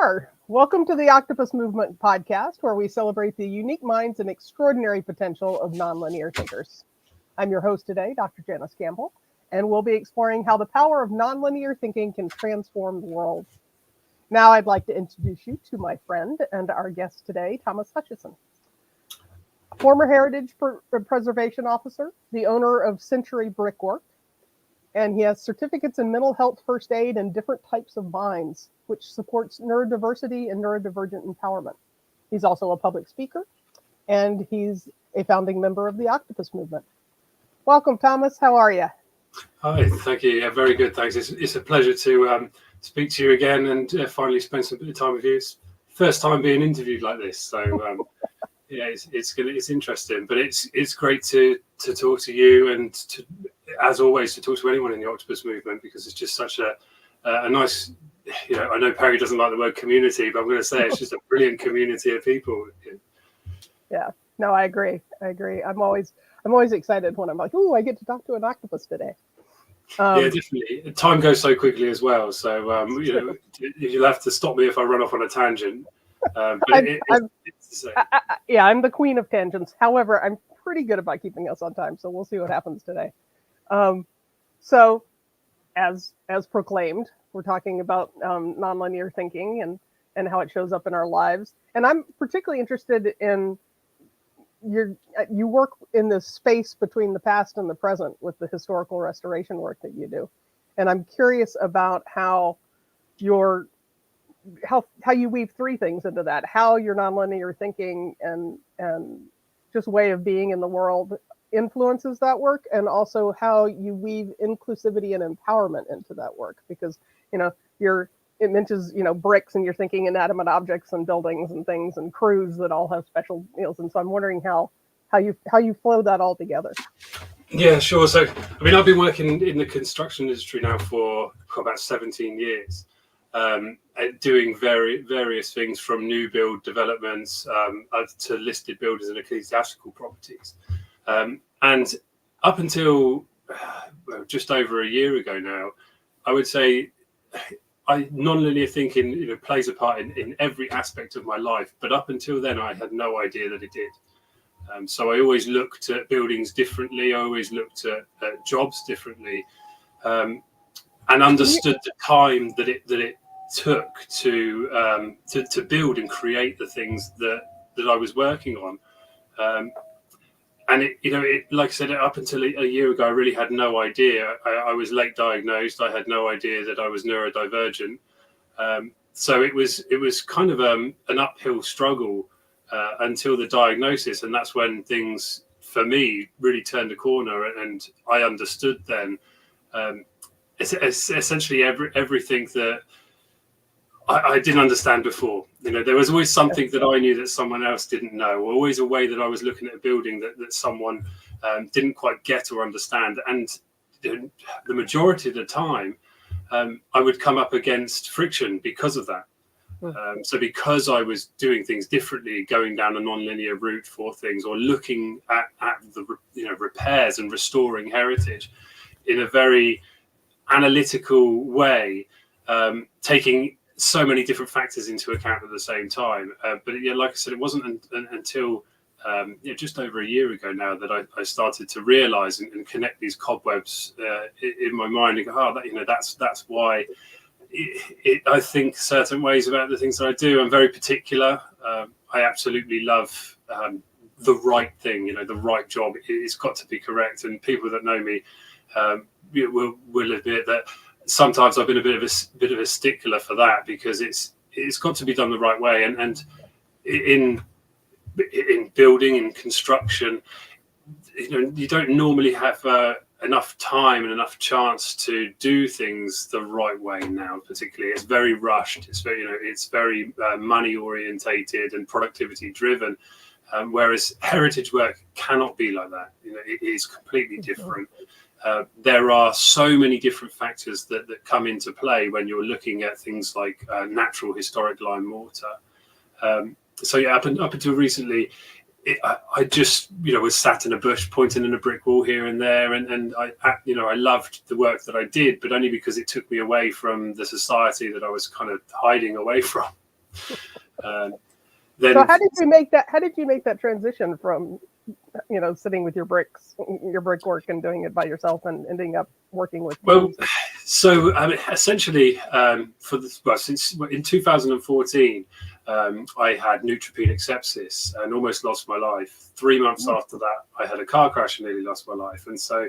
are. Welcome to the Octopus Movement Podcast, where we celebrate the unique minds and extraordinary potential of nonlinear thinkers. I'm your host today, Dr. Janice Campbell, and we'll be exploring how the power of nonlinear thinking can transform the world. Now I'd like to introduce you to my friend and our guest today, Thomas Hutchinson. Former Heritage Preservation Officer, the owner of Century-Brickwork, and he has certificates in mental health first aid and different types of minds, which supports neurodiversity and neurodivergent empowerment. He's also a public speaker, and he's a founding member of the Octopus Movement. Welcome, Thomas. How are you? Hi, thank you. Yeah, very good, thanks. It's a pleasure to speak to you again and finally spend some bit of time with you. It's first time being interviewed like this, so yeah, it's interesting. But it's great to talk to you and to, as always, to talk to anyone in the Octopus Movement, because it's just such a nice. You know, I know Perry doesn't like the word community, but I'm going to say it's just a brilliant community of people. Yeah, no, I agree. I'm always excited when I'm like, oh, I get to talk to an octopus today. Yeah, definitely. Time goes so quickly as well. So, you know, you'll have to stop me if I run off on a tangent. But I'm the queen of tangents. However, I'm pretty good about keeping us on time. So we'll see what happens today. So as proclaimed, we're talking about nonlinear thinking and how it shows up in our lives. And I'm particularly interested in you work in this space between the past and the present with the historical restoration work that you do. And I'm curious about how you weave three things into that, how your nonlinear thinking and just way of being in the world influences that work, and also how you weave inclusivity and empowerment into that work, because it mentions bricks, and you're thinking inanimate objects and buildings and things and crews that all have special meals, and so I'm wondering how you flow that all together. Yeah, sure. So I mean, I've been working in the construction industry now for about 17 years, doing various things from new build developments to listed builders and ecclesiastical properties. And up until just over a year ago now, I would say nonlinear thinking plays a part in every aspect of my life. But up until then, I had no idea that it did. So I always looked at buildings differently. I always looked at jobs differently, and understood the time that it took to build and create the things that I was working on. And like I said, up until a year ago, I really had no idea. I was late diagnosed. I had no idea that I was neurodivergent. So it was kind of an uphill struggle until the diagnosis, and that's when things for me really turned a corner, and I understood then it's essentially everything that I didn't understand before. There was always something that I knew that someone else didn't know, or always a way that I was looking at a building that someone didn't quite get or understand. And the majority of the time, I would come up against friction because of that. So because I was doing things differently, going down a non-linear route for things, or looking at the repairs and restoring heritage in a very analytical way, taking so many different factors into account at the same time. But yeah, like I said, it wasn't until just over a year ago now that I started to realize and connect these cobwebs in my mind and go, that's why I think certain ways about the things that I do. I'm very particular. I absolutely love the right thing, the right job. It's got to be correct. And people that know me will admit that sometimes I've been a bit of a stickler for that, because it's got to be done the right way. And in building and construction, you don't normally have enough time and enough chance to do things the right way now. Particularly, it's very rushed. It's very money orientated and productivity driven. Whereas heritage work cannot be like that. It is completely different. There are so many different factors that come into play when you're looking at things like natural historic lime mortar. So yeah, up until recently, I just was sat in a bush pointing in a brick wall here and there, and I loved the work that I did, but only because it took me away from the society that I was kind of hiding away from. Then, so how did you make that transition from, sitting with your brickwork and doing it by yourself and ending up working with teams? Well, so essentially, since in 2014, I had neutropenic sepsis and almost lost my life. 3 months after that, I had a car crash and nearly lost my life. And so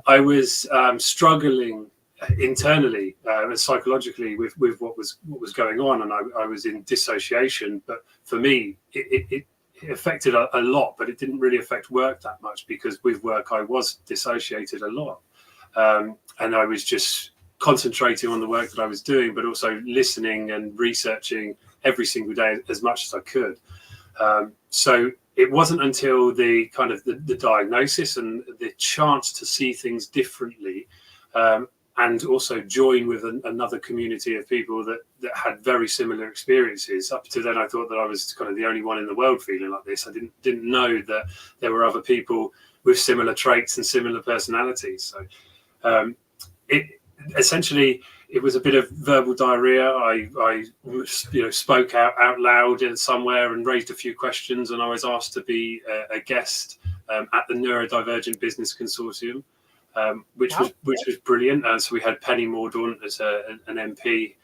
I was struggling internally and psychologically with what was going on, and I was in dissociation. But for me, it affected a lot, but it didn't really affect work that much, because with work I was dissociated a lot, and I was just concentrating on the work that I was doing, but also listening and researching every single day as much as I could. So it wasn't until the kind of the diagnosis and the chance to see things differently, and also join with another community of people that had very similar experiences. Up to then, I thought that I was kind of the only one in the world feeling like this. I didn't know that there were other people with similar traits and similar personalities. So it was a bit of verbal diarrhea. I spoke out loud in somewhere and raised a few questions, and I was asked to be a guest at the Neurodivergent Business Consortium. Which was brilliant. So we had Penny Mordaunt as an MP,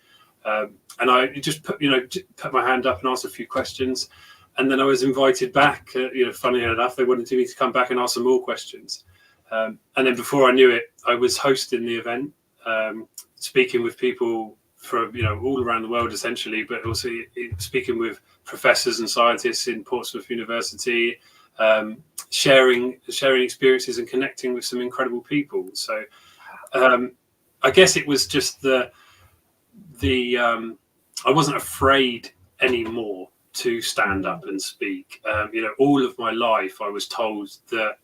and I just put my hand up and asked a few questions, and then I was invited back. Funny enough, they wanted me to come back and ask some more questions, and then before I knew it, I was hosting the event, speaking with people from all around the world essentially, but also speaking with professors and scientists in Portsmouth University. Sharing experiences and connecting with some incredible people. So I guess it was just the I wasn't afraid anymore to stand up and speak. All of my life I was told that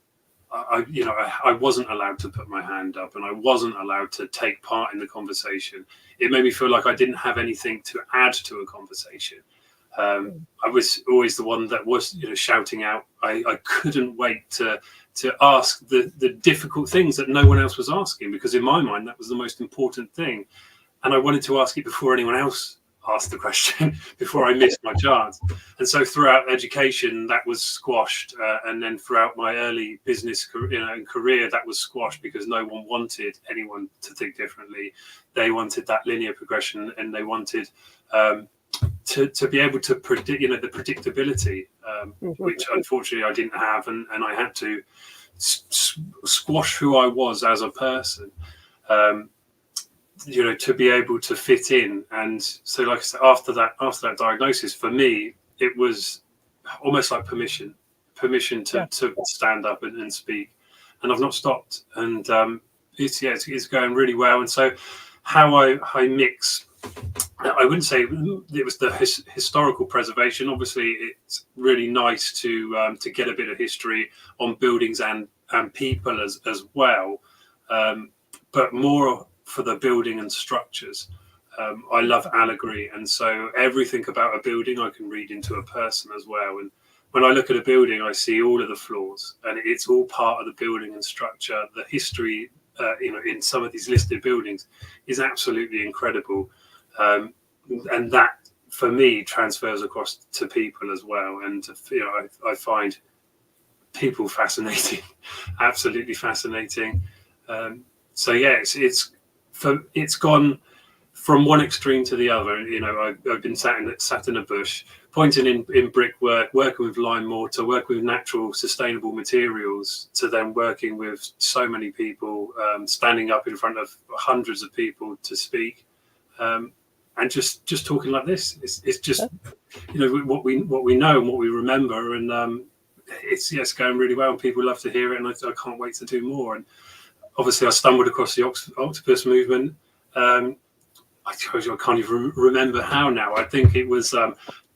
I wasn't allowed to put my hand up, and I wasn't allowed to take part in the conversation. It made me feel like I didn't have anything to add to a conversation. I was always the one that was shouting out. I couldn't wait to ask the difficult things that no one else was asking, because in my mind that was the most important thing, and I wanted to ask it before anyone else asked the question, before I missed my chance. And so throughout education that was squashed, and then throughout my early business career that was squashed, because no one wanted anyone to think differently. They wanted that linear progression, and they wanted to be able to predict, the predictability, which unfortunately I didn't have, and I had to squash who I was as a person, to be able to fit in. And so, like I said, after that diagnosis, for me, it was almost like permission to stand up and speak, and I've not stopped. And it's going really well. And so, how I mix. I wouldn't say it was the historical preservation. Obviously, it's really nice to get a bit of history on buildings and people as well, but more for the building and structures. I love allegory, and so everything about a building I can read into a person as well. And when I look at a building, I see all of the flaws, and it's all part of the building and structure. The history, in some of these listed buildings, is absolutely incredible. And that, for me, transfers across to people as well. And I find people fascinating, absolutely fascinating. So yeah, it's gone from one extreme to the other. I've been sat in a bush, pointing in brickwork, working with lime mortar, working with natural, sustainable materials, to then working with so many people, standing up in front of hundreds of people to speak. And just talking like this, it's just what we know and what we remember, and it's going really well, and people love to hear it, and I can't wait to do more. And obviously, I stumbled across the Octopus Movement. I can't even remember how now. I think it was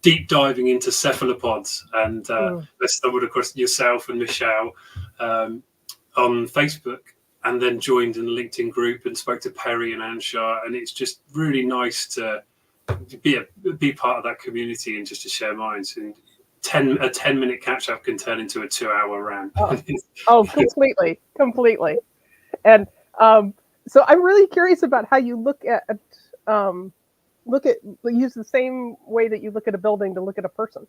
deep diving into cephalopods, and I stumbled across yourself and Michelle on Facebook, and then joined in the LinkedIn group and spoke to Perry and Anshar. And it's just really nice to be part of that community and just to share minds. And a 10-minute catch up can turn into a 2-hour rant. Completely. And so I'm really curious about how you look at use the same way that you look at a building to look at a person.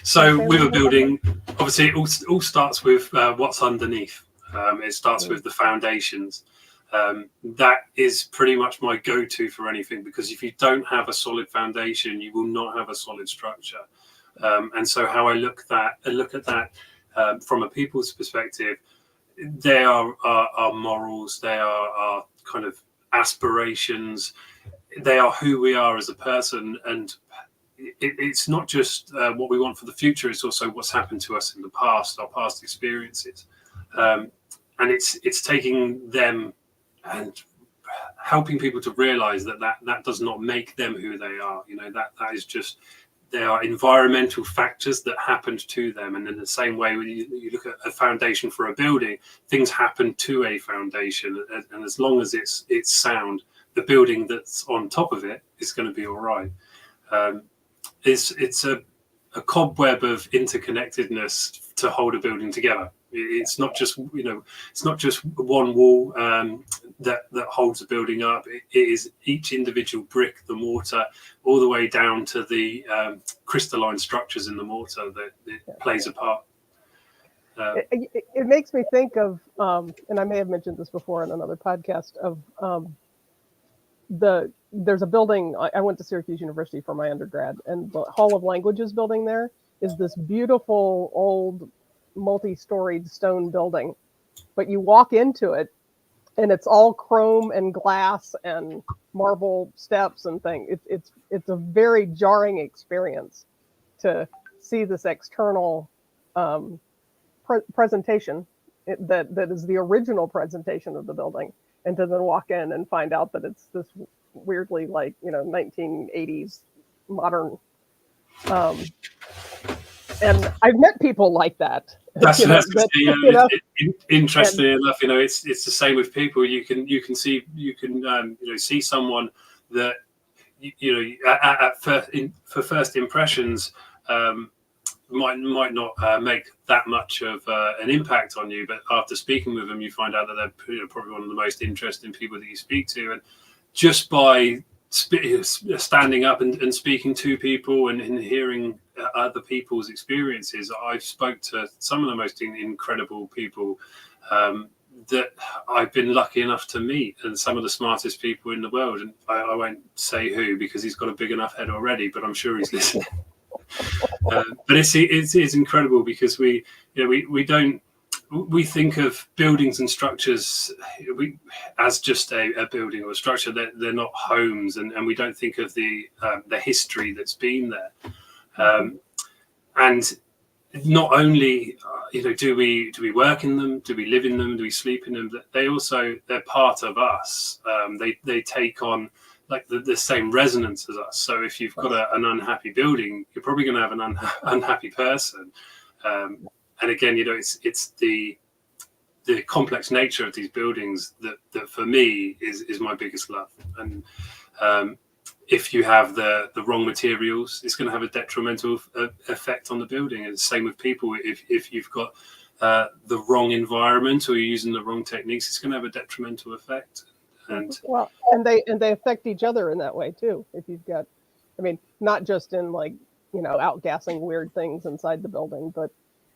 So with a building, obviously it all starts with what's underneath. It starts with the foundations. That is pretty much my go-to for anything, because if you don't have a solid foundation, you will not have a solid structure. And so how I look at that from a people's perspective, they are our morals, they are our kind of aspirations, they are who we are as a person. And it's not just what we want for the future, it's also what's happened to us in the past, our past experiences. And it's taking them and helping people to realize that does not make them who they are. That is just, there are environmental factors that happened to them. And in the same way, when you look at a foundation for a building, things happen to a foundation. And as long as it's sound, the building that's on top of it is going to be all right. It's a cobweb of interconnectedness to hold a building together. It's not just one wall that holds a building up. It is each individual brick, the mortar, all the way down to the crystalline structures in the mortar that it plays a part. It makes me think of, and I may have mentioned this before in another podcast, of there's a building. I went to Syracuse University for my undergrad, and the Hall of Languages building there is this beautiful old multi-storied stone building, but you walk into it and it's all chrome and glass and marble steps and things. It's a very jarring experience to see this external presentation that is the original presentation of the building, and to then walk in and find out that it's this weirdly 1980s modern. And I've met people like that. Interesting enough, it's the same with people. You can see someone that for first impressions might not make that much of an impact on you, but after speaking with them, you find out that they're probably one of the most interesting people that you speak to. And just by standing up and speaking to people and hearing other people's experiences, I've spoke to some of the most incredible people that I've been lucky enough to meet, and some of the smartest people in the world. And I won't say who, because he's got a big enough head already, but I'm sure he's listening. But it's incredible, because we think of buildings and structures as just a building or a structure. They're not homes, and we don't think of the history that's been there. And not only do we work in them, do we live in them, do we sleep in them, they're part of us. They take on the same resonance as us. So if you've got an unhappy building, you're probably going to have an unhappy person. And again, it's the complex nature of these buildings that for me is my biggest love. And if you have the wrong materials, it's going to have a detrimental effect on the building. And the same with people. If you've got the wrong environment, or you're using the wrong techniques, it's going to have a detrimental effect. And they affect each other in that way too. If you've got, not just in outgassing weird things inside the building, but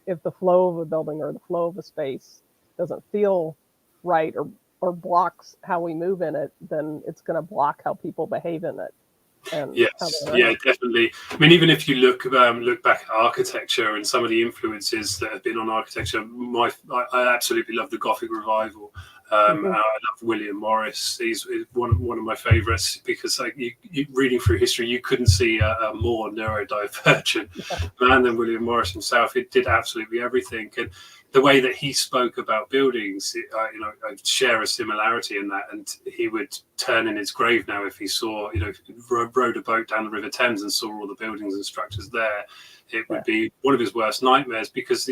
if the flow of a building or the flow of a space doesn't feel right or blocks how we move in it, then it's going to block how people behave in it. And yes, definitely. Even if you look back at architecture and some of the influences that have been on architecture, I absolutely love the Gothic revival. I love William Morris. He's one of my favorites, because reading through history, you couldn't see a more neurodivergent man than William Morris himself. He did absolutely everything. And the way that he spoke about buildings, I share a similarity in that. And he would turn in his grave now if he saw, rode a boat down the River Thames and saw all the buildings and structures there. It would be one of his worst nightmares, because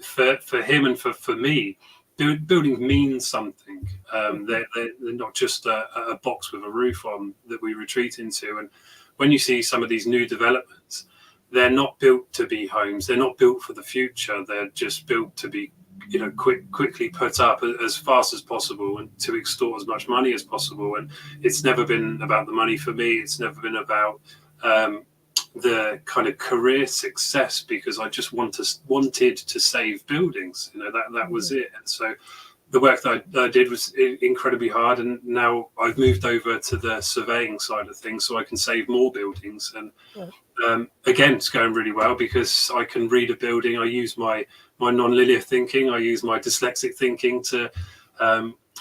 for him and for me, buildings mean something. They're not just a box with a roof on that we retreat into. And when you see some of these new developments, they're not built to be homes. They're not built for the future. They're just built to be quickly put up as fast as possible and to extort as much money as possible. And it's never been about the money for me. It's never been about the kind of career success, because I just wanted to save buildings. That was it. And so the work that I did was incredibly hard, and now I've moved over to the surveying side of things so I can save more buildings. And again, it's going really well because I can read a building. I use my non-linear thinking. I use my dyslexic thinking to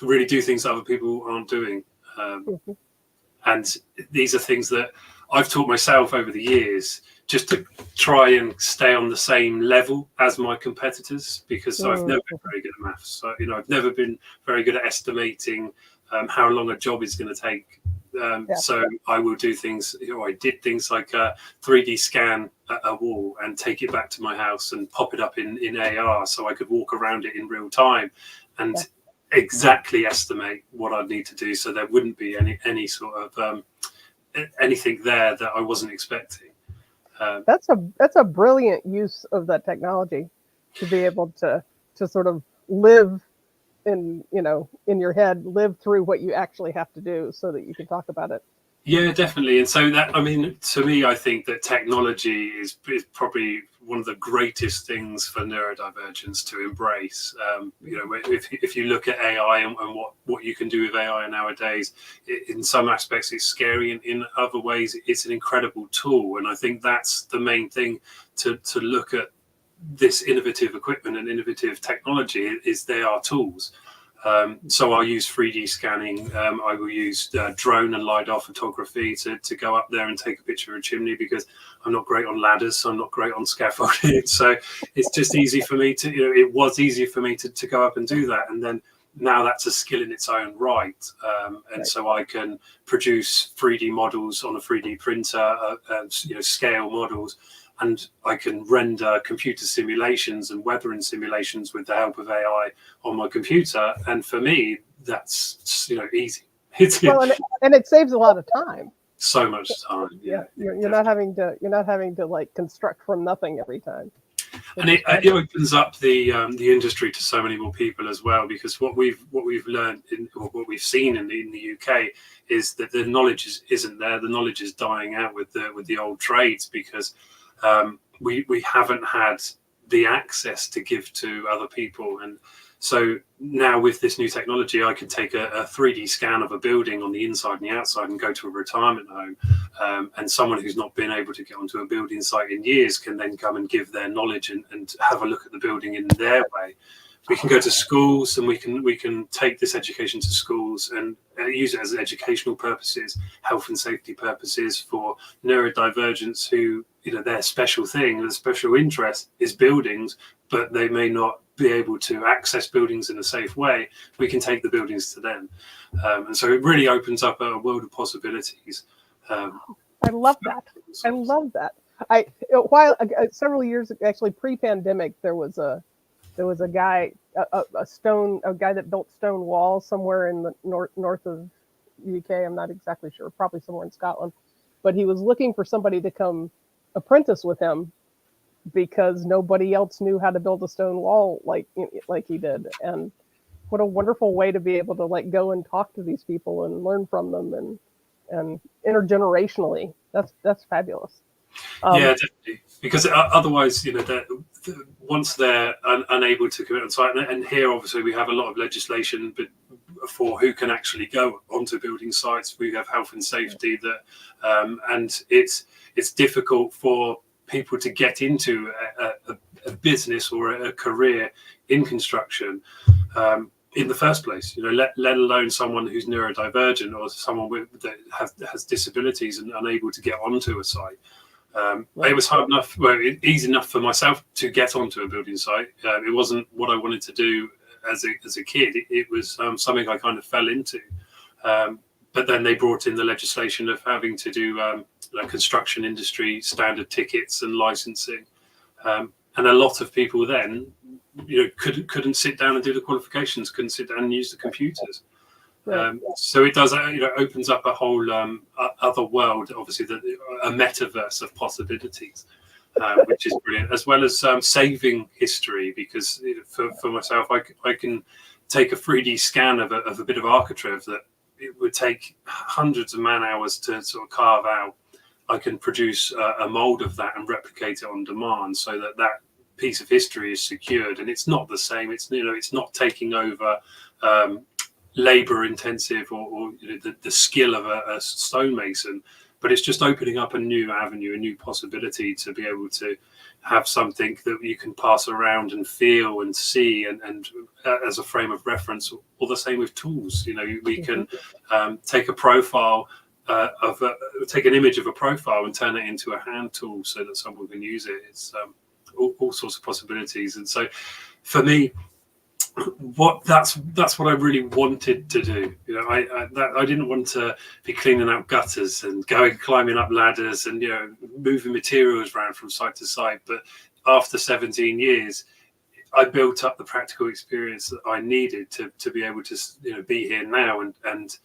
really do things that other people aren't doing. And these are things that I've taught myself over the years, just to try and stay on the same level as my competitors, because I've never been very good at maths. So, I've never been very good at estimating how long a job is going to take. So I will do things, I did things like 3D scan a wall and take it back to my house and pop it up in AR so I could walk around it in real time and exactly estimate what I'd need to do, so there wouldn't be any sort of anything there that I wasn't expecting. That's a brilliant use of that technology, to be able to sort of live in your head, live through what you actually have to do so that you can talk about it. Yeah, definitely. And so that, to me, I think that technology is probably one of the greatest things for neurodivergence to embrace. If you look at AI and what you can do with AI nowadays, in some aspects it's scary, and in other ways it's an incredible tool. And I think that's the main thing to look at this innovative equipment and innovative technology, is they are tools. So I'll use 3D scanning. I will use drone and LiDAR photography to go up there and take a picture of a chimney, because I'm not great on ladders, so I'm not great on scaffolding. So it's just easy for me it was easier for me to go up and do that. And then now that's a skill in its own right. So I can produce 3D models on a 3D printer, scale models. And I can render computer simulations and weathering simulations with the help of AI on my computer. And for me, that's easy. And it saves a lot of time. So much time. You're not having to like construct from nothing every time. And it opens up the industry to so many more people as well, because what we've learned or what we've seen in the UK is that the knowledge isn't there. The knowledge is dying out with the old trades, because we haven't had the access to give to other people. And so now with this new technology, I can take a 3D scan of a building on the inside and the outside and go to a retirement home, and someone who's not been able to get onto a building site in years can then come and give their knowledge and have a look at the building in their way. We can go to schools, and we can take this education to schools and use it as educational purposes, health and safety purposes, for neurodivergents who, their special thing, their special interest is buildings, but they may not be able to access buildings in a safe way. We can take the buildings to them. And so it really opens up a world of possibilities. I love that. Several years, actually pre-pandemic, there was a guy, a guy that built stone walls somewhere in the north of UK. I'm not exactly sure, probably somewhere in Scotland. But he was looking for somebody to come apprentice with him, because nobody else knew how to build a stone wall like he did. And what a wonderful way to be able to go and talk to these people and learn from them and intergenerationally. That's fabulous. Yeah, definitely. Because otherwise, once they're unable to commit on site, and here obviously we have a lot of legislation, but for who can actually go onto building sites, we have health and safety and it's difficult for people to get into a business or a career in construction in the first place. Let alone someone who's neurodivergent or someone that has disabilities and unable to get onto a site. It was hard enough, easy enough for myself to get onto a building site. It wasn't what I wanted to do as a kid. It was something I kind of fell into. But then they brought in the legislation of having to do construction industry standard tickets and licensing. And a lot of people then, couldn't sit down and do the qualifications, couldn't sit down and use the computers. So it does, opens up a whole other world, obviously, a metaverse of possibilities. which is brilliant, as well as saving history, because for myself, I can take a 3D scan of a bit of architrave that it would take hundreds of man hours to sort of carve out. I can produce a mold of that and replicate it on demand, so that piece of history is secured, and it's not the same. It's it's not taking over labor intensive or the skill of a stonemason, but it's just opening up a new avenue, a new possibility to be able to have something that you can pass around and feel and see and as a frame of reference. Or the same with tools. We can take a profile take an image of a profile and turn it into a hand tool so that someone can use it. It's all sorts of possibilities. And so for me, that's what I really wanted to do. I didn't want to be cleaning out gutters and climbing up ladders and moving materials around from site to site. But after 17 years, I built up the practical experience that I needed to be able to be here now and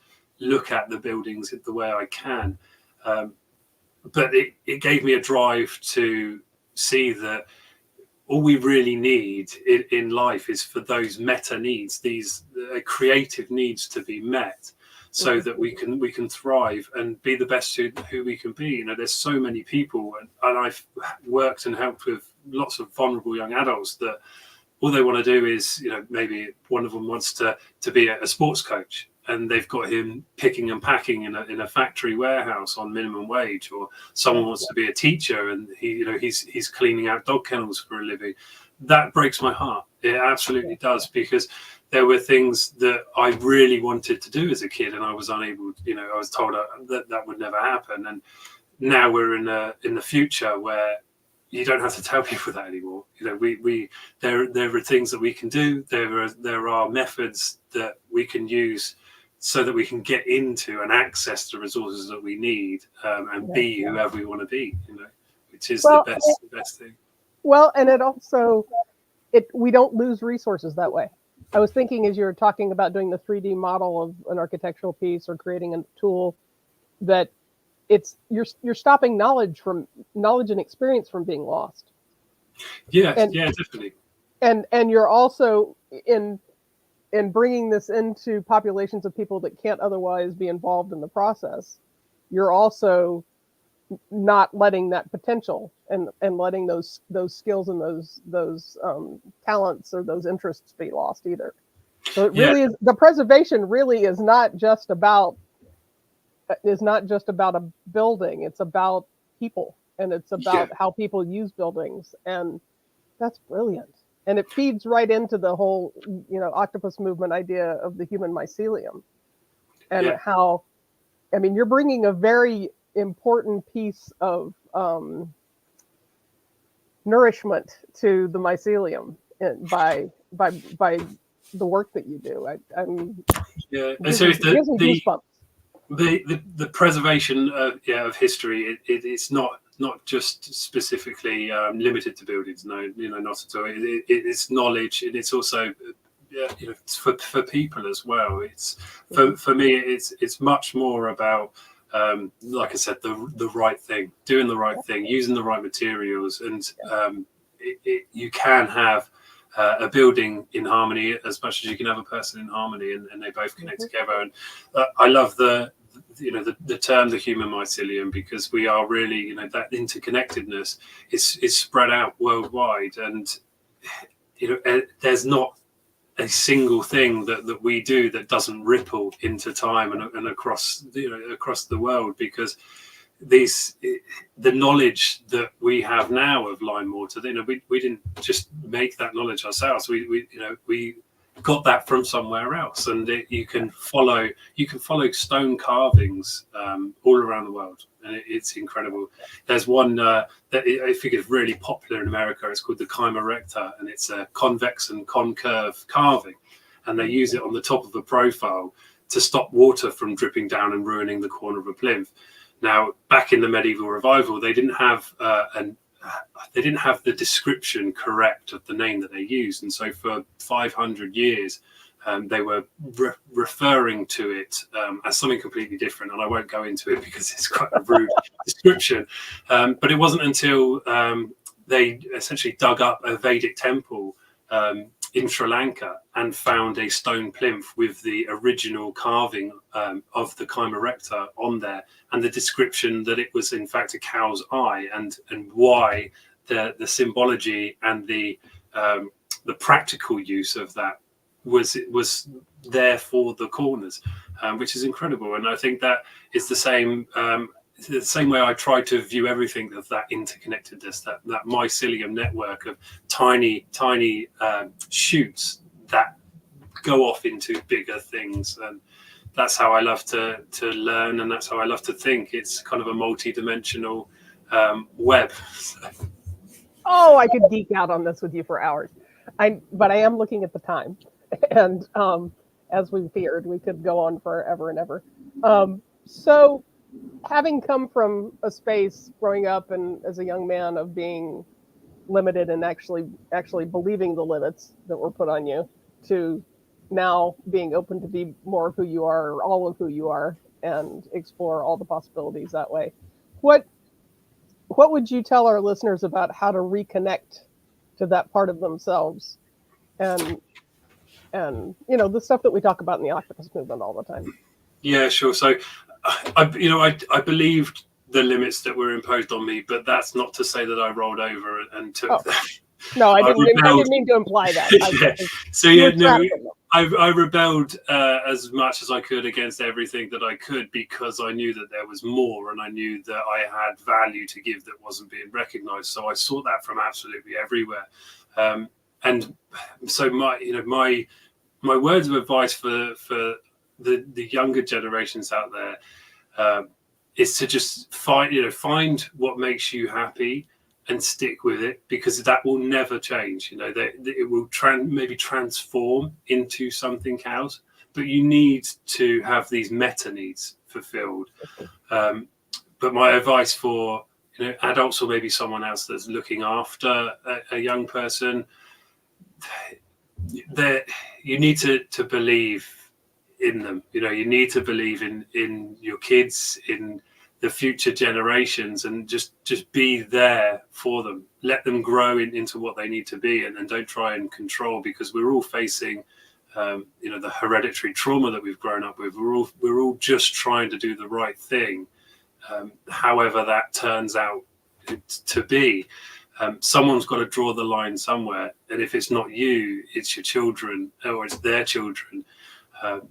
look at the buildings the way I can. But it gave me a drive to see that all we really need in life is for those meta needs, these creative needs, to be met, so that we can thrive and be the best who we can be. There's so many people, and I've worked and helped with lots of vulnerable young adults that all they want to do is, maybe one of them wants to be a sports coach, and they've got him picking and packing in a factory warehouse on minimum wage, or someone wants to be a teacher and he's cleaning out dog kennels for a living. That breaks my heart. It absolutely does, because there were things that I really wanted to do as a kid, and I was unable. I was told that would never happen. And now we're in the future where you don't have to tell people that anymore. There are things that we can do. There are methods that we can use so that we can get into and access the resources that we need, and be whoever we want to be, which is the best thing. Well, and it also, we don't lose resources that way. I was thinking, as you were talking about doing the 3D model of an architectural piece or creating a tool, that you're stopping knowledge and experience from being lost. Yeah, definitely. And you're also in bringing this into populations of people that can't otherwise be involved in the process. You're also not letting that potential and letting those skills and those talents or those interests be lost either. So it really is, the preservation really is not just about a building. It's about people, and it's about how people use buildings, and that's brilliant. And it feeds right into the whole, Octopus Movement idea of the human mycelium, and how, you're bringing a very important piece of nourishment to the mycelium by the work that you do. And so the preservation of history, it's not just specifically limited to buildings. No, not at all. It's knowledge, and it's also it's for people as well. It's for me, it's much more about like I said, the right thing, doing the right thing, using the right materials, and you can have a building in harmony as much as you can have a person in harmony, and they both connect together. And I love the term the human mycelium, because we are really, that interconnectedness is spread out worldwide, and there's not a single thing that we do that doesn't ripple into time and across the world, because the knowledge that we have now of lime mortar, we didn't just make that knowledge ourselves. We got that from somewhere else, and you can follow stone carvings all around the world, and it's incredible. There's one that I think is really popular in America. It's called the Chyma recta, and it's a convex and concave carving, and they use it on the top of a profile to stop water from dripping down and ruining the corner of a plinth. Now, back in the medieval revival, they didn't have the description correct of the name that they used, and so for 500 years they were referring to it as something completely different, and I won't go into it because it's quite a rude description. But it wasn't until they essentially dug up a Vedic temple in Sri Lanka and found a stone plinth with the original carving of the Chimarecta on there, and the description that it was in fact a cow's eye, and why the symbology and the practical use of that was there for the corners, which is incredible. And I think that is the same way I try to view everything, of that interconnectedness, that mycelium network of tiny shoots that go off into bigger things. And that's how I love to learn, and that's how I love to think. It's kind of a multi-dimensional web. Oh, I could geek out on this with you for hours. But I am looking at the time, and as we feared, we could go on forever and ever. So, having come from a space growing up and as a young man of being limited and actually believing the limits that were put on you, to now being open to be more of who you are, or all of who you are, and explore all the possibilities that way. What would you tell our listeners about how to reconnect to that part of themselves, and the stuff that we talk about in the Octopus Movement all the time? Yeah, sure. So I believed the limits that were imposed on me, but that's not to say that I rolled over and took them. No, I didn't mean to imply that. I rebelled as much as I could against everything that I could, because I knew that there was more, and I knew that I had value to give that wasn't being recognized. So I sought that from absolutely everywhere. And so my words of advice for the younger generations out there is to just find what makes you happy and stick with it, because that will never change. It will maybe transform into something else, but you need to have these meta needs fulfilled. But my advice for adults, or maybe someone else that's looking after a young person, that you need to believe in them. You need to believe in your kids, in the future generations, and just be there for them. Let them grow into what they need to be, and don't try and control, because we're all facing the hereditary trauma that we've grown up with. We're all just trying to do the right thing, however that turns out to be. Someone's got to draw the line somewhere, and if it's not you, it's your children, or it's their children.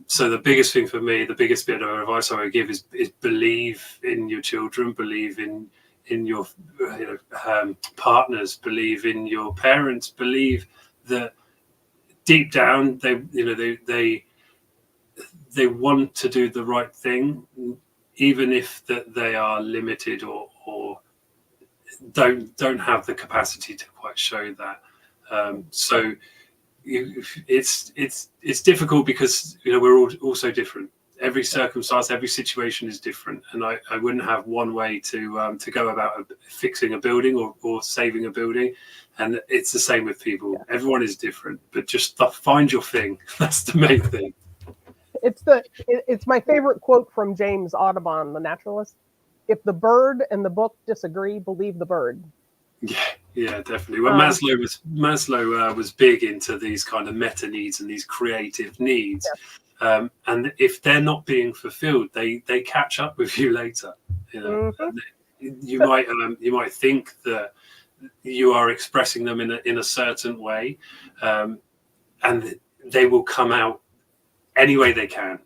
So the biggest thing for me, the biggest bit of advice I would give is believe in your children, believe in your partners, believe in your parents, believe that deep down they want to do the right thing, even if that they are limited or don't have the capacity to quite show that. So it's difficult, because we're all also different. Every circumstance, every situation is different, and I wouldn't have one way to go about fixing a building or saving a building. And it's the same with people. Yeah. Everyone is different, but just find your thing. That's the main thing. It's my favorite quote from James Audubon, the naturalist. If the bird and the book disagree, believe the bird. Yeah, definitely. Well, Maslow was big into these kind of meta needs and these creative needs. Yeah. And if they're not being fulfilled, they catch up with you later. Mm-hmm. You might think that you are expressing them in a certain way, and they will come out any way they can.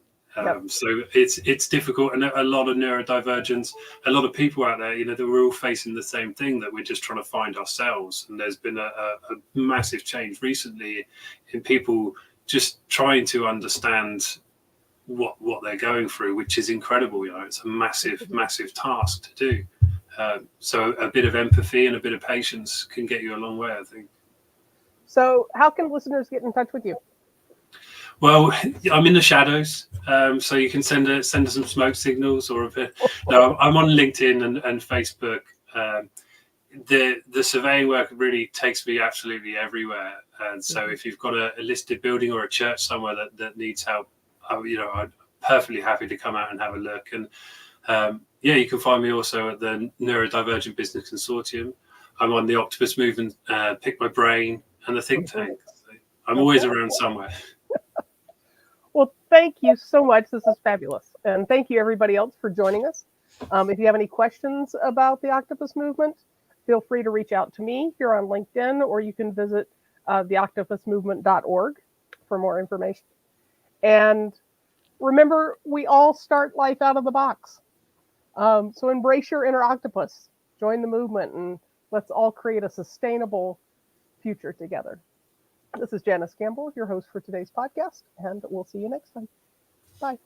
So it's difficult, and a lot of neurodivergence, a lot of people out there, that we're all facing the same thing, that we're just trying to find ourselves. And there's been a massive change recently in people just trying to understand what they're going through, which is incredible. It's a massive task to do. So a bit of empathy and a bit of patience can get you a long way, I think. So how can listeners get in touch with you? Well, I'm in the shadows, so you can send us some smoke signals or a bit. No, I'm on LinkedIn and Facebook. The surveying work really takes me absolutely everywhere. And so if you've got a listed building or a church somewhere that needs help, I'm perfectly happy to come out and have a look. And you can find me also at the Neurodivergent Business Consortium. I'm on the Octopus Movement, Pick My Brain, and the think tank. So I'm always around somewhere. Well, thank you so much. This is fabulous. And thank you, everybody else, for joining us. If you have any questions about the Octopus Movement, feel free to reach out to me here on LinkedIn, or you can visit theoctopusmovement.org for more information. And remember, we all start life out of the box. So embrace your inner octopus, join the movement, and let's all create a sustainable future together. This is Janice Campbell, your host for today's podcast, and we'll see you next time. Bye.